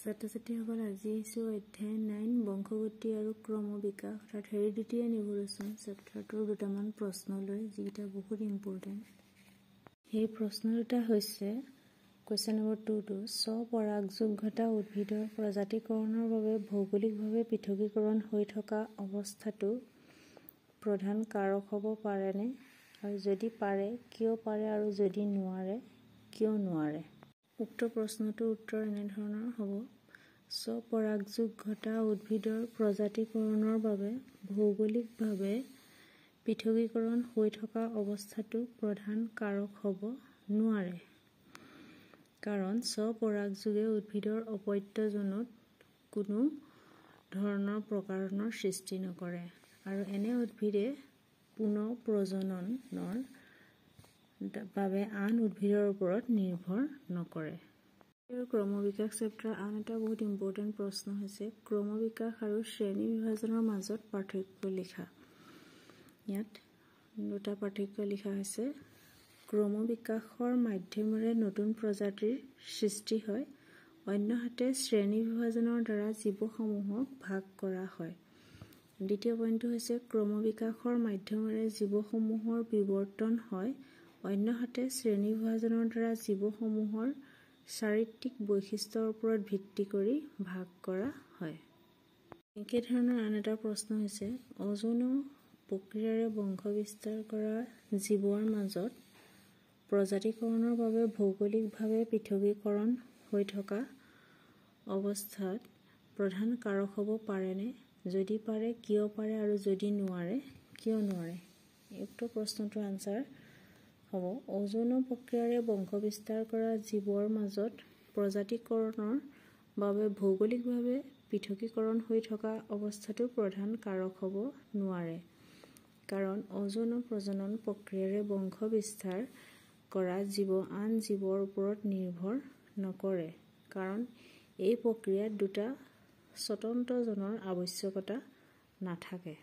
ছাত্ৰ-ছাত্ৰীসকল আজি অধ্যায় 9 বংশগতি আৰু ক্ৰমবিকাশ অৰ্থাৎ হেৰিডিটি এণ্ড ইভলিউশ্যন চেপ্টাৰটোৰ দুটামান প্ৰশ্ন লৈ যিটা বহুত ইম্পৰ্টেণ্ট। সেই প্ৰশ্ন দুটা হৈছে কুৱেশ্যন নম্বৰ 2 স্বপৰাগযোগ ঘটা উদ্ভিদৰ প্ৰজাতিকৰণৰ বাবে ভৌগোলিকভাৱে পৃথকীকৰণ হৈ থকা অৱস্থাটো প্ৰধান কাৰক হ'ব পাৰেনে, আৰু যদি পাৰে কিয় পাৰে, আৰু যদি নোৱাৰে কিয় নোৱাৰে। উক্ত প্ৰশ্নটোৰ উত্তৰ এনেধৰণৰ হ'ব: স্বপৰাগযোগ ঘটা উদ্ভিদৰ প্ৰজাতিকৰণৰ বাবে ভৌগোলিকভাৱে পৃথকীকৰণ হৈ থকা অৱস্থাটো প্ৰধান কাৰক হ'ব নোৱাৰে, কাৰণ স্বপৰাগযোগে উদ্ভিদৰ অপত্যজনত কোনো ধৰণৰ প্ৰকাৰণৰ সৃষ্টি নকৰে, আৰু এনে উদ্ভিদে পুনঃ প্ৰজননৰ বাবে আন উদ্ভিদৰ ওপৰত নিৰ্ভৰ নকৰে। ক্ৰমবিকাশ চেপ্টাৰ আন এটা বহুত ইম্পৰ্টেণ্ট প্ৰশ্ন হৈছে ক্ৰমবিকাশ আৰু শ্ৰেণী বিভাজনৰ মাজত পাৰ্থক্য লিখা। ইয়াত দুটা পাৰ্থক্য লিখা হৈছে। ক্ৰমবিকাশৰ মাধ্যমেৰে নতুন প্ৰজাতিৰ সৃষ্টি হয়, অন্যহাতে শ্ৰেণী বিভাজনৰ দ্বাৰা জীৱসমূহক ভাগ কৰা হয়। দ্বিতীয় পইণ্টটো হৈছে ক্ৰমবিকাশৰ মাধ্যমেৰে জীৱসমূহৰ বিৱৰ্তন হয়, অন্যহাতে শ্ৰেণী বিভাজনৰ দ্বাৰা জীৱসমূহৰ চাৰিত্ৰিক বৈশিষ্ট্যৰ ওপৰত ভিত্তি কৰি ভাগ কৰা হয়। একেধৰণৰ আন এটা প্ৰশ্ন হৈছে অযৌন প্ৰক্ৰিয়াৰে বংশবিস্তাৰ কৰা জীৱৰ মাজত প্ৰজাতিকৰণৰ বাবে ভৌগোলিকভাৱে পৃথকীকৰণ হৈ থকা অৱস্থাত প্ৰধান কাৰক হ'ব পাৰেনে, যদি পাৰে কিয় পাৰে, আৰু যদি নোৱাৰে কিয় নোৱাৰে। উক্ত প্ৰশ্নটোৰ আনচাৰ হ'ব অযৌন প্ৰক্ৰিয়াৰে বংশবিস্তাৰ কৰা জীৱৰ মাজত প্ৰজাতিকৰণৰ বাবে ভৌগোলিকভাৱে পৃথকীকৰণ হৈ থকা অৱস্থাটো প্ৰধান কাৰক হ'ব নোৱাৰে, কাৰণ অযৌন প্ৰজনন প্ৰক্ৰিয়াৰে বংশবিস্তাৰ কৰা জীৱ আন জীৱৰ ওপৰত নিৰ্ভৰ নকৰে, কাৰণ এই প্ৰক্ৰিয়াত দুটা স্বতন্ত্ৰ জনৰ আৱশ্যকতা নাথাকে।